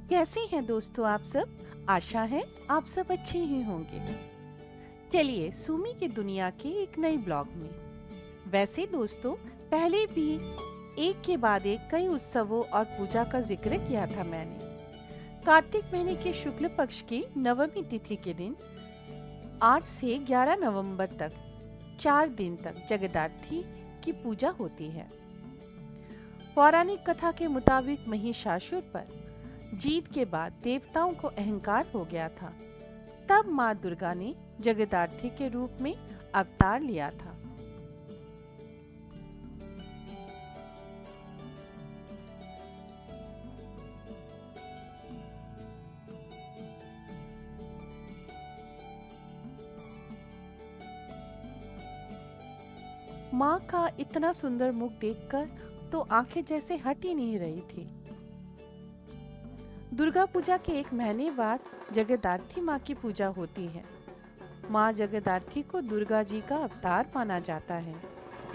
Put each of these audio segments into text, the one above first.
कैसे हैं दोस्तों आप सब। आशा है आप सब अच्छे ही होंगे। चलिए सुमी की दुनिया के एक नए ब्लॉग में। वैसे दोस्तों, पहले भी एक के बाद एक कई उत्सवों और पूजा का जिक्र किया था मैंने। कार्तिक महीने के शुक्ल पक्ष की नवमी तिथि के दिन 8 से 11 नवंबर तक 4 दिन तक जगदार्थी की पूजा होती है। पौराणिक कथा के मुताबिक महिषासुर पर जीत के बाद देवताओं को अहंकार हो गया था। तब माँ दुर्गा ने जगदार्थी के रूप में अवतार लिया था। माँ का इतना सुंदर मुख देखकर तो आंखें जैसे हट ही नहीं रही थी। दुर्गा पूजा के एक महीने बाद जगदार्थी माँ की पूजा होती है। माँ जगदार्थी को दुर्गा जी का अवतार माना जाता है,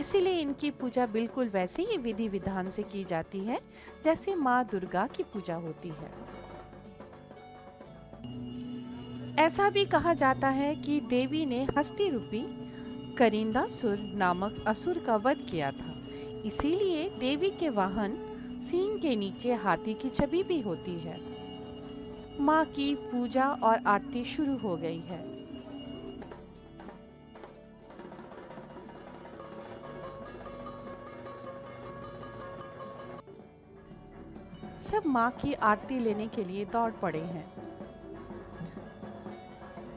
इसीलिए इनकी पूजा बिल्कुल वैसे ही विधि विधान से की जाती है जैसे माँ दुर्गा की पूजा होती है। ऐसा भी कहा जाता है कि देवी ने हस्ती रूपी करिंदासुर नामक असुर का वध किया था, इसीलिए देवी के वाहन सींग के नीचे हाथी की छवि भी होती है। माँ की पूजा और आरती शुरू हो गई है। सब माँ की आरती लेने के लिए दौड़ पड़े हैं।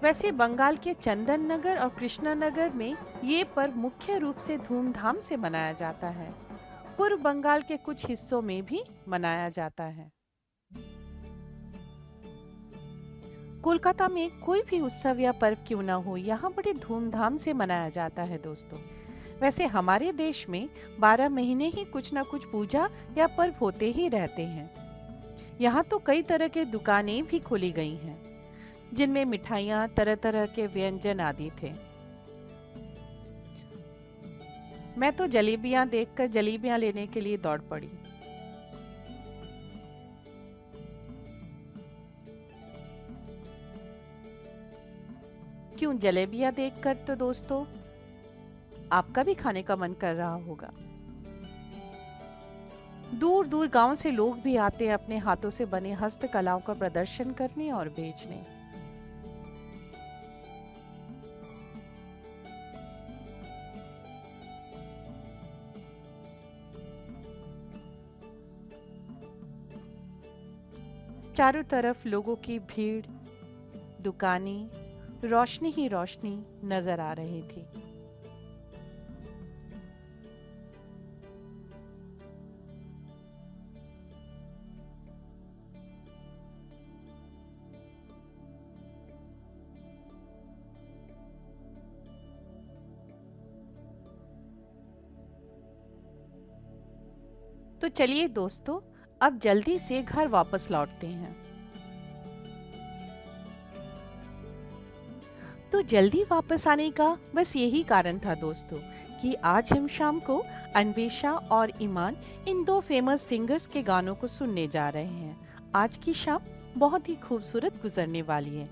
वैसे बंगाल के चंदन नगर और कृष्णा नगर में ये पर्व मुख्य रूप से धूमधाम से मनाया जाता है। पूर्व बंगाल के कुछ हिस्सों में भी मनाया जाता है। कोलकाता में कोई भी उत्सव या पर्व क्यों ना हो, यहाँ बड़े धूमधाम से मनाया जाता है दोस्तों। वैसे हमारे देश में 12 महीने ही कुछ ना कुछ पूजा या पर्व होते ही रहते हैं। यहाँ तो कई तरह के दुकानें भी खोली गई हैं, जिनमें मिठाइयाँ, तरह तरह के व्यंजन आदि थे। मैं तो जलेबियाँ देखकर जलेबियाँ लेने के लिए दौड़ पड़ी। क्यों, जलेबियाँ देखकर तो दोस्तों आपका भी खाने का मन कर रहा होगा। दूर दूर गांव से लोग भी आते हैं अपने हाथों से बने हस्तकलाओं का प्रदर्शन करने और बेचने। चारों तरफ लोगों की भीड़, दुकानें, रोशनी ही रोशनी नजर आ रही थी। तो चलिए दोस्तों, अब जल्दी से घर वापस लौटते हैं। तो जल्दी वापस आने का बस यही कारण था दोस्तों कि आज हम शाम को अन्वेषा और ईमान, इन दो फेमस सिंगर्स के गानों को सुनने जा रहे हैं। आज की शाम बहुत ही खूबसूरत गुजरने वाली है।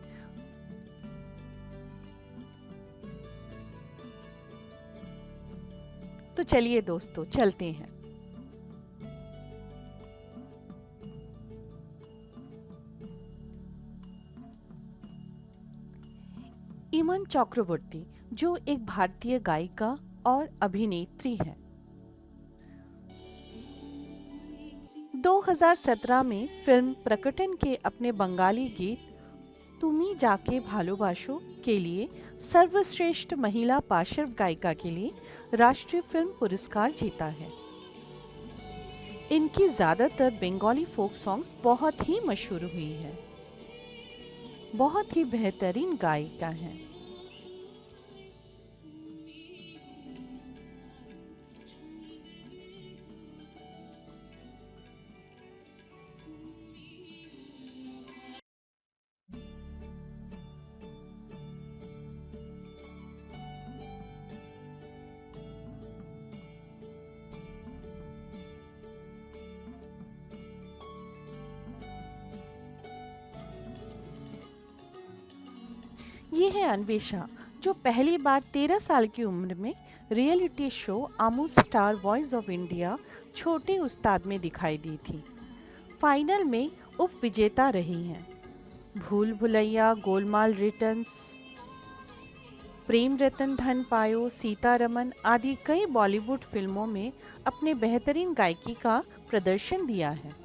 तो चलिए दोस्तों, चलते हैं। ईमान चक्रवर्ती, जो एक भारतीय गायिका और अभिनेत्री है, 2017 में फिल्म प्रकटन के अपने बंगाली गीत तुमी जाके भालोबाशो के लिए सर्वश्रेष्ठ महिला पार्श्व गायिका के लिए राष्ट्रीय फिल्म पुरस्कार जीता है। इनकी ज्यादातर बंगाली फोक सॉन्ग्स बहुत ही मशहूर हुई है। बहुत ही बेहतरीन गायिका हैं। ये है अन्वेषा, जो पहली बार 13 साल की उम्र में reality show Amul star voice of India छोटे उस्ताद में दिखाई दी थी। फाइनल में उप विजेता रही हैं। भूल भुलैया, गोलमाल रिटर्न्स, प्रेम रतन धन पायो, सीतारमन आदि कई बॉलीवुड फिल्मों में अपने बेहतरीन गायकी का प्रदर्शन दिया है।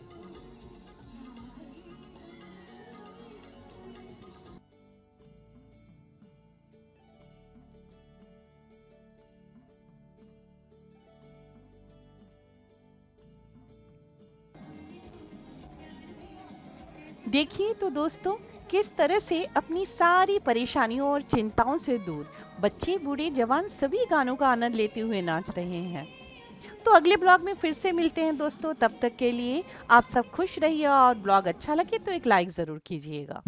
देखिए तो दोस्तों, किस तरह से अपनी सारी परेशानियों और चिंताओं से दूर बच्चे बूढ़े जवान सभी गानों का आनंद लेते हुए नाच रहे हैं। तो अगले ब्लॉग में फिर से मिलते हैं दोस्तों। तब तक के लिए आप सब खुश रहिए और ब्लॉग अच्छा लगे तो एक लाइक ज़रूर कीजिएगा।